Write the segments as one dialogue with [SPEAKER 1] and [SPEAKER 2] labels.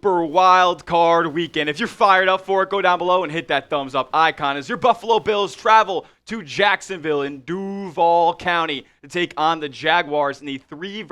[SPEAKER 1] Super Wild Card Weekend. If you're fired up for it, go down below and hit that thumbs up icon as your Buffalo Bills travel to Jacksonville in Duval County to take on the Jaguars in the 3-6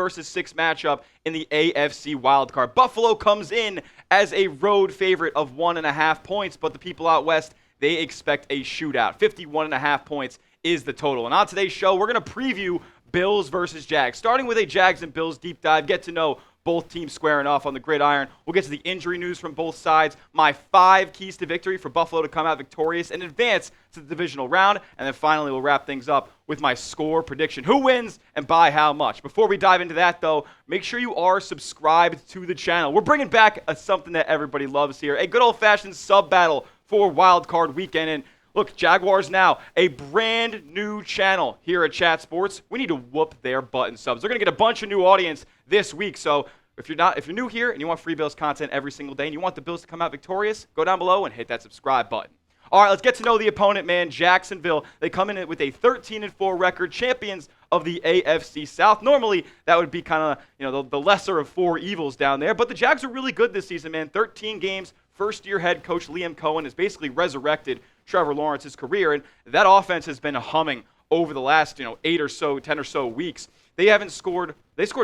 [SPEAKER 1] matchup in the AFC Wild Card. Buffalo comes in as a road favorite of 1.5 points, but the people out west, they expect a shootout. 51.5 points is the total. And on today's show, we're going to preview Bills versus Jags, starting with a Jags and Bills deep dive, get to know both teams squaring off on the gridiron. We'll get to the injury news from both sides, my 5 keys to victory for Buffalo to come out victorious and advance to the divisional round, and then finally we'll wrap things up with my score prediction. Who wins and by how much? Before we dive into that, though, make sure you are subscribed to the channel. We're bringing back something that everybody loves here, a good old-fashioned sub battle for Wild Card Weekend. And look, Jaguars now, a brand new channel here at Chat Sports. We need to whoop their butt in subs. They're going to get a bunch of new audience this week. So if you're new here and you want free Bills content every single day and you want the Bills to come out victorious, go down below and hit that subscribe button. All right, let's get to know the opponent, man. Jacksonville, they come in with a 13-4 record, champions of the AFC South. Normally, that would be kind of, the lesser of 4 evils down there. But the Jags are really good this season, man. 13 games. First-year head coach Liam Cohen has basically resurrected Trevor Lawrence's career, and that offense has been humming over the last 10 or so weeks. They scored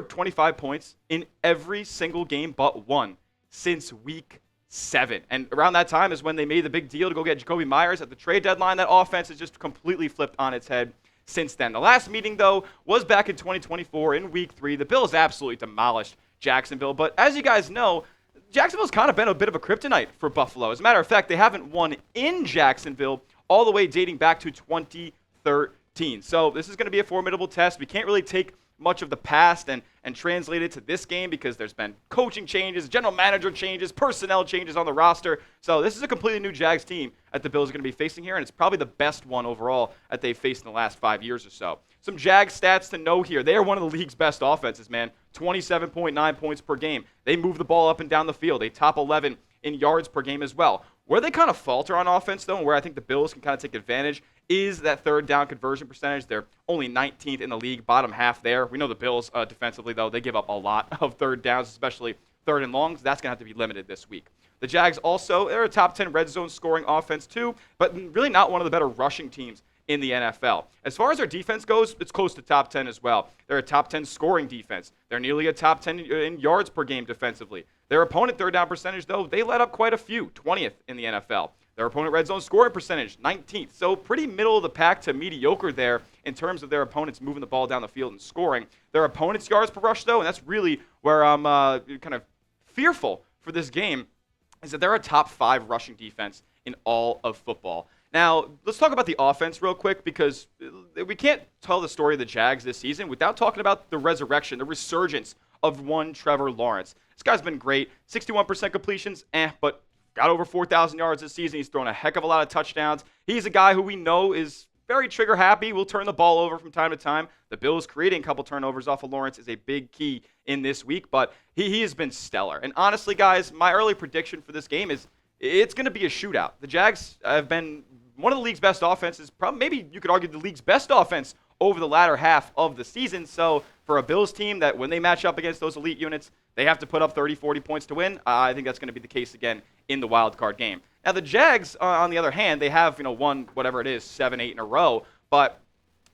[SPEAKER 1] 25 points in every single game but one since week 7. And around that time is when they made the big deal to go get Jacoby Myers at the trade deadline. That offense has just completely flipped on its head since then. The last meeting, though, was back in 2024 in week 3. The Bills absolutely demolished Jacksonville, but as you guys know, Jacksonville's kind of been a bit of a kryptonite for Buffalo. As a matter of fact, they haven't won in Jacksonville all the way dating back to 2013. So this is going to be a formidable test. We can't really take much of the past and translate it to this game because there's been coaching changes, general manager changes, personnel changes on the roster. So this is a completely new Jags team that the Bills are going to be facing here, and it's probably the best one overall that they've faced in the last 5 years or so. Some Jags stats to know here. They are one of the league's best offenses, man. 27.9 points per game. They move the ball up and down the field. They top 11 in yards per game as well. Where they kind of falter on offense, though, and where I think the Bills can kind of take advantage is that third down conversion percentage. They're only 19th in the league, bottom half there. We know the Bills defensively, though, they give up a lot of third downs, especially third and longs. That's going to have to be limited this week. The Jags also, they're a top 10 red zone scoring offense too, but really not one of the better rushing teams in the NFL. As far as their defense goes, it's close to top 10 as well. They're a top 10 scoring defense. They're nearly a top 10 in yards per game defensively. Their opponent third down percentage, though, they let up quite a few, 20th in the NFL. Their opponent red zone scoring percentage, 19th. So pretty middle of the pack to mediocre there in terms of their opponents moving the ball down the field and scoring. Their opponent's yards per rush, though, and that's really where I'm kind of fearful for this game, is that they're a top 5 rushing defense in all of football. Now, let's talk about the offense real quick because we can't tell the story of the Jags this season without talking about the resurrection, the resurgence of one Trevor Lawrence. This guy's been great. 61% completions, but got over 4,000 yards this season. He's thrown a heck of a lot of touchdowns. He's a guy who we know is very trigger happy. Will turn the ball over from time to time. The Bills creating a couple turnovers off of Lawrence is a big key in this week, but he has been stellar. And honestly, guys, my early prediction for this game is it's going to be a shootout. The Jags have been one of the league's best offenses, probably maybe you could argue the league's best offense over the latter half of the season. So for a Bills team that when they match up against those elite units, they have to put up 30, 40 points to win. I think that's going to be the case again in the wild card game. Now the Jags, on the other hand, they have won whatever it is, 7, 8 in a row, but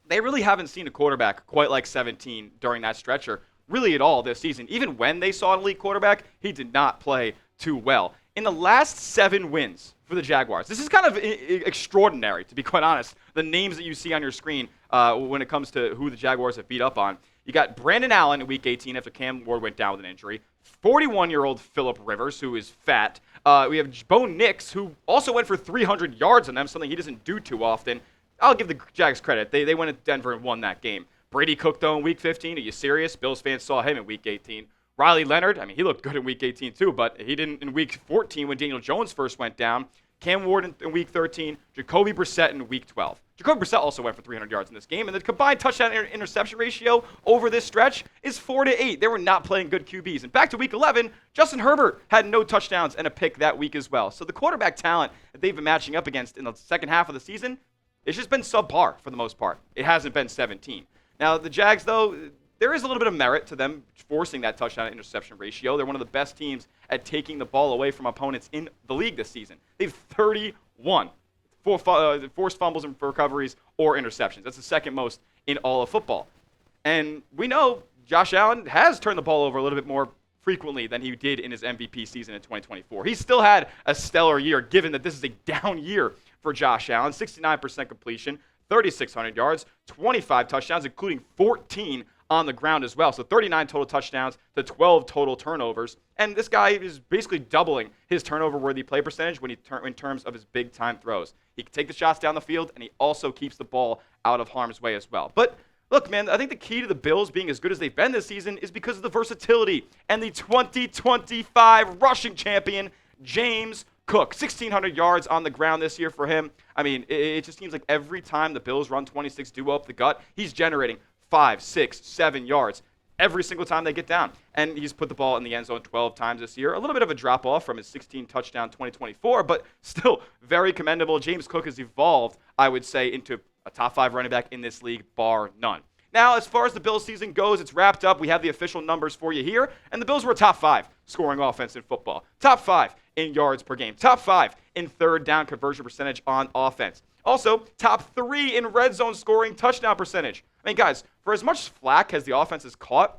[SPEAKER 1] they really haven't seen a quarterback quite like 17 during that stretcher really at all this season. Even when they saw an elite quarterback, he did not play too well. In the last 7 wins for the Jaguars, this is kind of extraordinary, to be quite honest, the names that you see on your screen when it comes to who the Jaguars have beat up on. You got Brandon Allen in Week 18 after Cam Ward went down with an injury. 41-year-old Phillip Rivers, who is fat. We have Bo Nix, who also went for 300 yards on them, something he doesn't do too often. I'll give the Jags credit. They went to Denver and won that game. Brady Cook, though, in Week 15. Are you serious? Bills fans saw him in Week 18. Riley Leonard, he looked good in Week 18 too, but he didn't in Week 14 when Daniel Jones first went down. Cam Ward in Week 13. Jacoby Brissett in Week 12. Jacoby Brissett also went for 300 yards in this game, and the combined touchdown-interception ratio over this stretch is 4-8. They were not playing good QBs. And back to Week 11, Justin Herbert had no touchdowns and a pick that week as well. So the quarterback talent that they've been matching up against in the second half of the season, it's just been subpar for the most part. It hasn't been 17. Now, the Jags, though, there is a little bit of merit to them forcing that touchdown interception ratio. They're one of the best teams at taking the ball away from opponents in the league this season. They've 31 forced fumbles and recoveries or interceptions. That's the second most in all of football. And we know Josh Allen has turned the ball over a little bit more frequently than he did in his MVP season in 2024. He still had a stellar year, given that this is a down year for Josh Allen. 69% completion, 3,600 yards, 25 touchdowns, including 14 on the ground as well. So 39 total touchdowns to 12 total turnovers. And this guy is basically doubling his turnover-worthy play percentage in terms of his big-time throws. He can take the shots down the field, and he also keeps the ball out of harm's way as well. But look, man, I think the key to the Bills being as good as they've been this season is because of the versatility and the 2025 rushing champion, James Cook. 1,600 yards on the ground this year for him. I mean, it just seems like every time the Bills run 26 duo up the gut, he's generating 5, 6, 7 yards every single time they get down. And he's put the ball in the end zone 12 times this year. A little bit of a drop-off from his 16 touchdown 2024, but still very commendable. James Cook has evolved, I would say, into a top 5 running back in this league, bar none. Now, as far as the Bills season goes, it's wrapped up. We have the official numbers for you here. And the Bills were a top 5 scoring offense in football. Top 5 in yards per game. Top 5 in third down conversion percentage on offense. Also, top 3 in red zone scoring touchdown percentage. I mean, guys, for as much flack as the offense has caught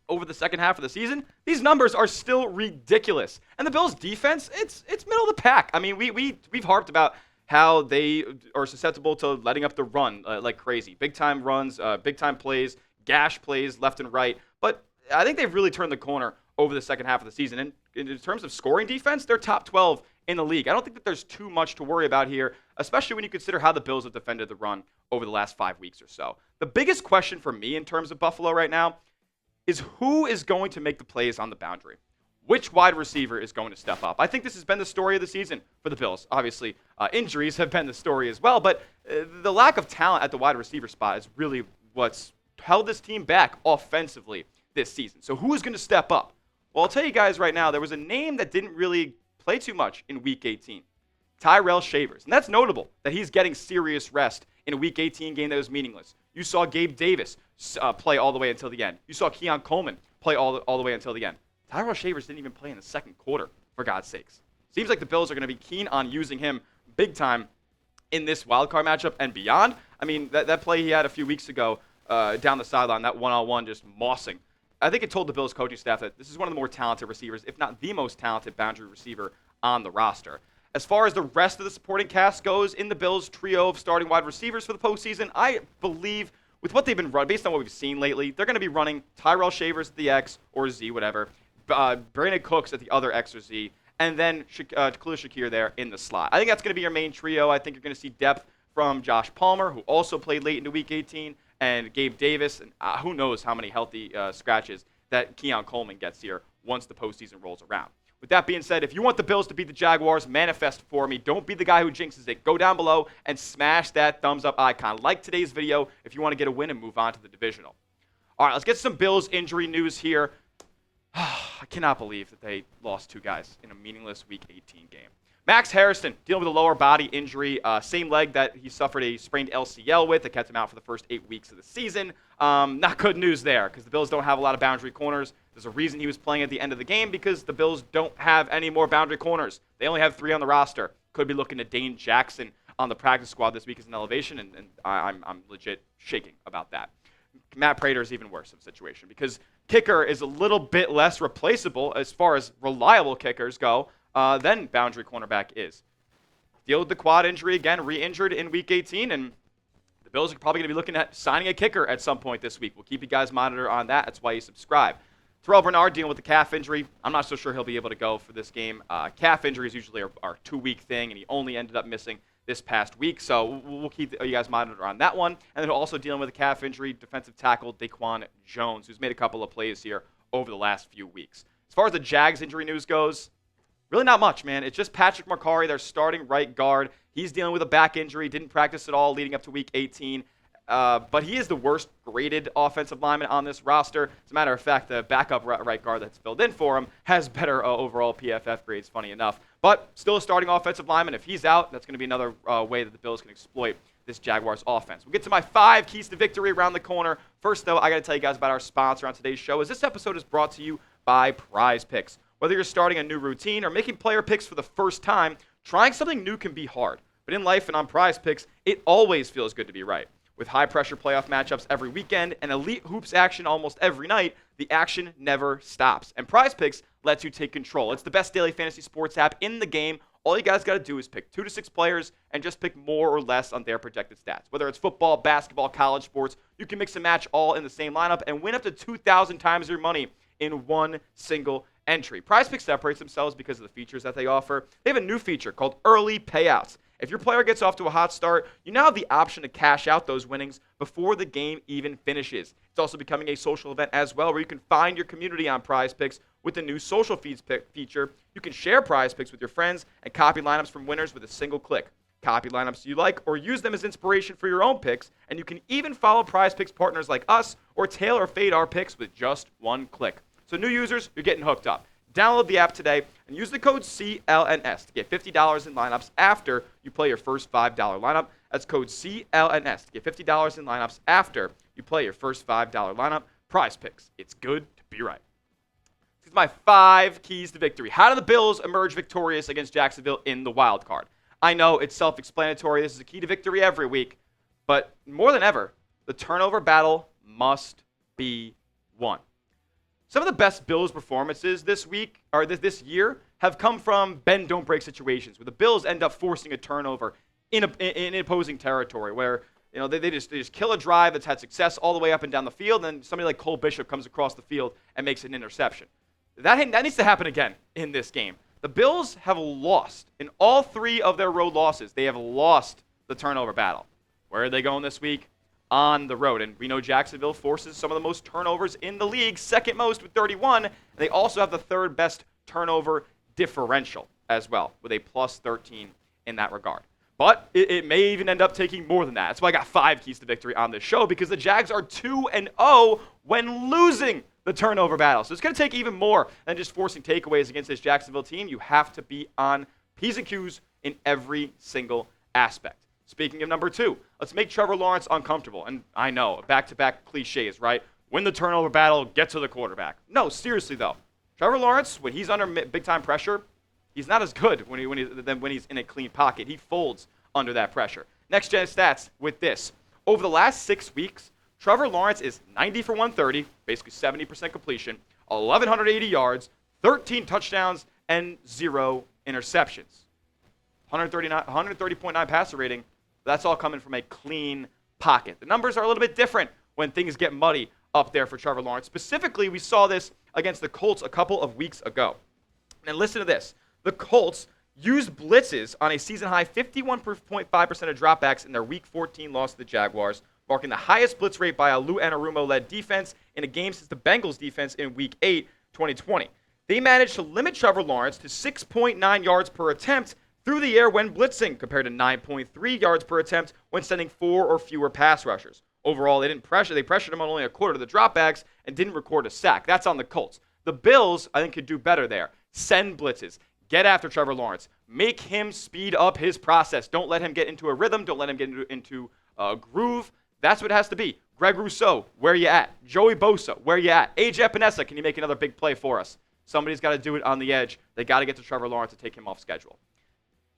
[SPEAKER 1] over the second half of the season, these numbers are still ridiculous. And the Bills' defense, it's middle of the pack. I mean, we've harped about how they are susceptible to letting up the run like crazy. Big-time runs, big-time plays, gash plays left and right. But I think they've really turned the corner over the second half of the season. And in terms of scoring defense, they're top 12 in the league. I don't think that there's too much to worry about here, especially when you consider how the Bills have defended the run over the last 5 weeks or so. The biggest question for me in terms of Buffalo right now is who is going to make the plays on the boundary? Which wide receiver is going to step up? I think this has been the story of the season for the Bills. Obviously, injuries have been the story as well, but the lack of talent at the wide receiver spot is really what's held this team back offensively this season. So who is going to step up? Well, I'll tell you guys right now, there was a name that didn't really play too much in Week 18. Tyrell Shavers. And that's notable that he's getting serious rest in a Week 18 game that was meaningless. You saw Gabe Davis play all the way until the end. You saw Keon Coleman play all the way until the end. Tyrell Shavers didn't even play in the second quarter, for God's sakes. Seems like the Bills are going to be keen on using him big time in this wildcard matchup and beyond. I mean, that play he had a few weeks ago down the sideline, that one-on-one just mossing, I think it told the Bills coaching staff that this is one of the more talented receivers, if not the most talented boundary receiver on the roster. As far as the rest of the supporting cast goes in the Bills' trio of starting wide receivers for the postseason, I believe with what they've been running, based on what we've seen lately, they're going to be running Tyrell Shavers at the X or Z, whatever, Brandon Cooks at the other X or Z, and then Khalil Shakir there in the slot. I think that's going to be your main trio. I think you're going to see depth from Josh Palmer, who also played late into Week 18, and Gabe Davis, and who knows how many healthy scratches that Keon Coleman gets here once the postseason rolls around. With that being said, if you want the Bills to beat the Jaguars, manifest for me. Don't be the guy who jinxes it. Go down below and smash that thumbs up icon. Like today's video if you want to get a win and move on to the divisional. All right, let's get some Bills injury news here. I cannot believe that they lost 2 guys in a meaningless Week 18 game. Max Hairston dealing with a lower body injury, same leg that he suffered a sprained LCL with that kept him out for the first 8 weeks of the season. Not good news there because the Bills don't have a lot of boundary corners. There's a reason he was playing at the end of the game because the Bills don't have any more boundary corners. They only have 3 on the roster. Could be looking to Dane Jackson on the practice squad this week as an elevation, and I'm legit shaking about that. Matt Prater is even worse of a situation because kicker is a little bit less replaceable as far as reliable kickers go than boundary cornerback is. Deal with the quad injury again, re-injured in Week 18, and the Bills are probably going to be looking at signing a kicker at some point this week. We'll keep you guys monitor on that. That's why you subscribe. Terrel Bernard dealing with the calf injury. I'm not so sure he'll be able to go for this game. Calf injuries usually are a 2-week thing, and he only ended up missing this past week. So we'll keep you guys monitor on that one. And then also dealing with a calf injury, defensive tackle DaQuan Jones, who's made a couple of plays here over the last few weeks. As far as the Jags injury news goes, really not much, man. It's just Patrick Mercari, their starting right guard. He's dealing with a back injury, didn't practice at all leading up to Week 18. But he is the worst graded offensive lineman on this roster. As a matter of fact, the backup right guard that's filled in for him has better overall PFF grades, funny enough. But still a starting offensive lineman. If he's out, that's going to be another way that the Bills can exploit this Jaguars offense. We'll get to my 5 keys to victory around the corner. First, though, I got to tell you guys about our sponsor on today's show, as this episode is brought to you by Prize Picks. Whether you're starting a new routine or making player picks for the first time, trying something new can be hard. But in life and on Prize Picks, it always feels good to be right. With high-pressure playoff matchups every weekend and elite hoops action almost every night, the action never stops. And Prize Picks lets you take control. It's the best daily fantasy sports app in the game. All you guys got to do is pick 2 to 6 players and just pick more or less on their projected stats. Whether it's football, basketball, college sports, you can mix and match all in the same lineup and win up to 2,000 times your money in one single entry. Prize Picks separates themselves because of the features that they offer. They have a new feature called Early Payouts. If your player gets off to a hot start, you now have the option to cash out those winnings before the game even finishes. It's also becoming a social event as well, where you can find your community on Prize Picks with the new social feeds feature. You can share Prize Picks with your friends and copy lineups from winners with a single click. Copy lineups you like or use them as inspiration for your own picks, and you can even follow Prize Picks partners like us or tailor or fade our picks with just one click. So new users, you're getting hooked up. Download the app today and use the code CLNS to get $50 in lineups after you play your first $5 lineup. That's code CLNS to get $50 in lineups after you play your first $5 lineup. Prize Picks. It's good to be right. These are my 5 keys to victory. How do the Bills emerge victorious against Jacksonville in the wild card? I know it's self-explanatory. This is a key to victory every week. But more than ever, the turnover battle must be won. Some of the best Bills performances this week or this year have come from bend don't break situations where the Bills end up forcing a turnover in opposing territory, where they just kill a drive that's had success all the way up and down the field, and somebody like Cole Bishop comes across the field and makes an interception. That needs to happen again in this game. The Bills have lost in all 3 of their road losses. They have lost the turnover battle. Where are they going this week? On the road. And we know Jacksonville forces some of the most turnovers in the league, second most with 31. And they also have the 3rd best turnover differential as well, with a plus 13 in that regard. But it may even end up taking more than that. That's why I got 5 keys to victory on this show, because the Jags are 2-0 when losing the turnover battle. So it's going to take even more than just forcing takeaways against this Jacksonville team. You have to be on P's and Q's in every single aspect. Speaking of number 2, let's make Trevor Lawrence uncomfortable. And I know, back-to-back cliches, right? Win the turnover battle, get to the quarterback. No, seriously, though. Trevor Lawrence, when he's under big-time pressure, he's not as good than when he's in a clean pocket. He folds under that pressure. Next-gen stats with this. Over the last 6 weeks, Trevor Lawrence is 90 for 130, basically 70% completion, 1,180 yards, 13 touchdowns, and 0 interceptions. 130.9 passer rating. That's all coming from a clean pocket. The numbers are a little bit different when things get muddy up there for Trevor Lawrence. Specifically, we saw this against the Colts a couple of weeks ago. And listen to this. The Colts used blitzes on a season-high 51.5% of dropbacks in their Week 14 loss to the Jaguars, marking the highest blitz rate by a Lou Anarumo-led defense in a game since the Bengals defense in Week 8, 2020. They managed to limit Trevor Lawrence to 6.9 yards per attempt through the air when blitzing, compared to 9.3 yards per attempt when sending 4 or fewer pass rushers. Overall, they pressured him on only a quarter of the dropbacks and didn't record a sack. That's on the Colts. The Bills, I think, could do better there. Send blitzes. Get after Trevor Lawrence. Make him speed up his process. Don't let him get into a rhythm. Don't let him get into a groove. That's what it has to be. Greg Rousseau, where you at? Joey Bosa, where you at? A.J. Epinesa, can you make another big play for us? Somebody's got to do it on the edge. They got to get to Trevor Lawrence to take him off schedule.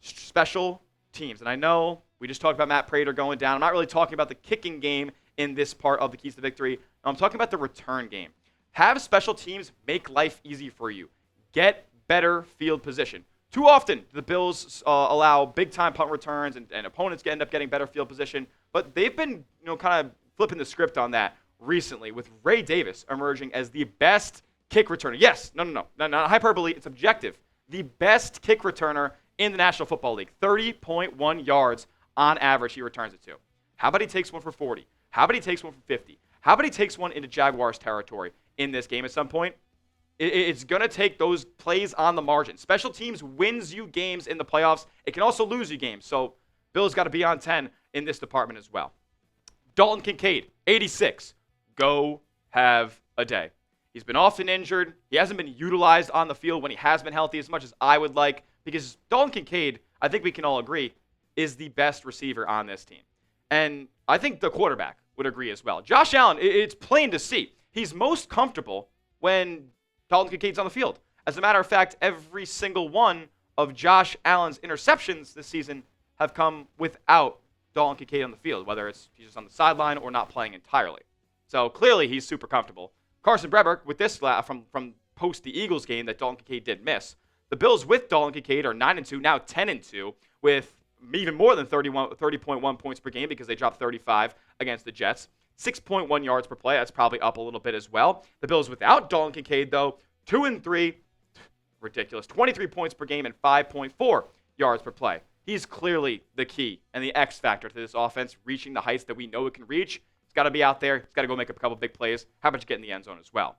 [SPEAKER 1] Special teams. And I know we just talked about Matt Prater going down. I'm not really talking about the kicking game in this part of the keys to victory. I'm talking about the return game. Have special teams make life easy for you. Get better field position. Too often, the Bills allow big-time punt returns, and opponents end up getting better field position. But they've been, kind of flipping the script on that recently, with Ray Davis emerging as the best kick returner. Yes, no, not hyperbole. It's objective. The best kick returner in the National Football League. 30.1 yards on average he returns it to. How about he takes one for 40? How about he takes one for 50? How about he takes one into Jaguars territory in this game at some point? It's going to take those plays on the margin. Special teams wins you games in the playoffs. It can also lose you games. So Bill's got to be on 10 in this department as well. Dalton Kincaid, 86. Go have a day. He's been often injured. He hasn't been utilized on the field when he has been healthy as much as I would like, because Dalton Kincaid, I think we can all agree, is the best receiver on this team. And I think the quarterback would agree as well. Josh Allen, it's plain to see. He's most comfortable when Dalton Kincaid's on the field. As a matter of fact, every single one of Josh Allen's interceptions this season have come without Dalton Kincaid on the field, whether it's he's just on the sideline or not playing entirely. So clearly he's super comfortable. Carson Breber, with this from post the Eagles game that Dalton Kincaid did miss. The Bills with Dalton Kincaid are 9-2, now 10-2, with even more than 30.1 points per game because they dropped 35 against the Jets. 6.1 yards per play. That's probably up a little bit as well. The Bills without Dalton Kincaid, though, 2-3. Ridiculous. 23 points per game and 5.4 yards per play. He's clearly the key and the X factor to this offense reaching the heights that we know it can reach. He's got to be out there. He's got to go make a couple big plays. How about you get in the end zone as well?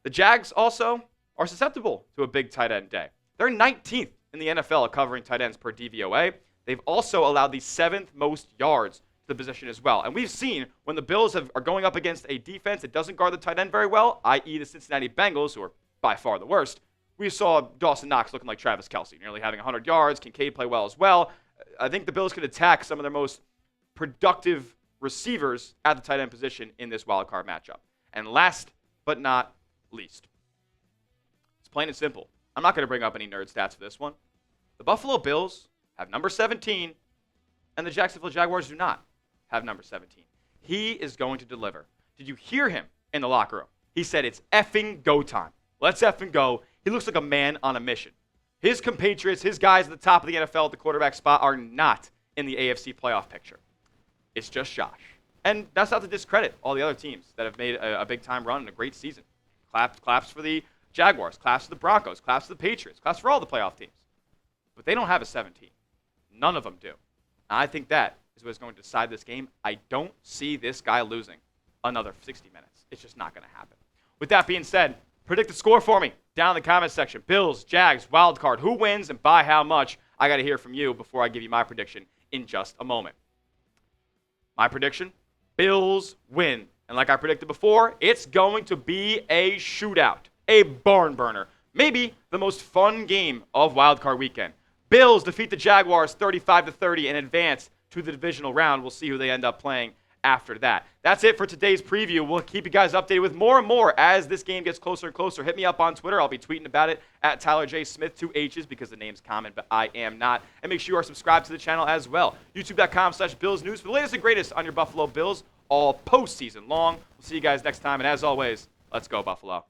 [SPEAKER 1] The Jags also are susceptible to a big tight end day. They're 19th in the NFL at covering tight ends per DVOA. They've also allowed the 7th most yards to the position as well. And we've seen when the Bills are going up against a defense that doesn't guard the tight end very well, i.e. the Cincinnati Bengals, who are by far the worst, we saw Dawson Knox looking like Travis Kelce, nearly having 100 yards. Kincaid play well as well. I think the Bills could attack some of their most productive receivers at the tight end position in this wild card matchup. And last but not least, it's plain and simple. I'm not going to bring up any nerd stats for this one. The Buffalo Bills have number 17, and the Jacksonville Jaguars do not have number 17. He is going to deliver. Did you hear him in the locker room? He said it's effing go time. Let's effing go. He looks like a man on a mission. His compatriots, his guys at the top of the NFL at the quarterback spot are not in the AFC playoff picture. It's just Josh. And that's not to discredit all the other teams that have made a big-time run and a great season. Claps for the Jaguars, claps for the Broncos, claps for the Patriots, claps for all the playoff teams. But they don't have a 17. None of them do. And I think that is what's going to decide this game. I don't see this guy losing another 60 minutes. It's just not going to happen. With that being said, predict the score for me down in the comment section. Bills, Jags, wild card. Who wins and by how much? I got to hear from you before I give you my prediction in just a moment. My prediction, Bills win. And like I predicted before, it's going to be a shootout, a barn burner. Maybe the most fun game of wild card weekend. Bills defeat the Jaguars 35-30 and advance to the divisional round. We'll see who they end up playing after that. That's it for today's preview. We'll keep you guys updated with more and more as this game gets closer and closer. Hit me up on Twitter. I'll be tweeting about it at Tyler J. Smith, 2 H's because the name's common, but I am not. And make sure you are subscribed to the channel as well. YouTube.com/Bills News for the latest and greatest on your Buffalo Bills all postseason long. We'll see you guys next time. And as always, let's go Buffalo.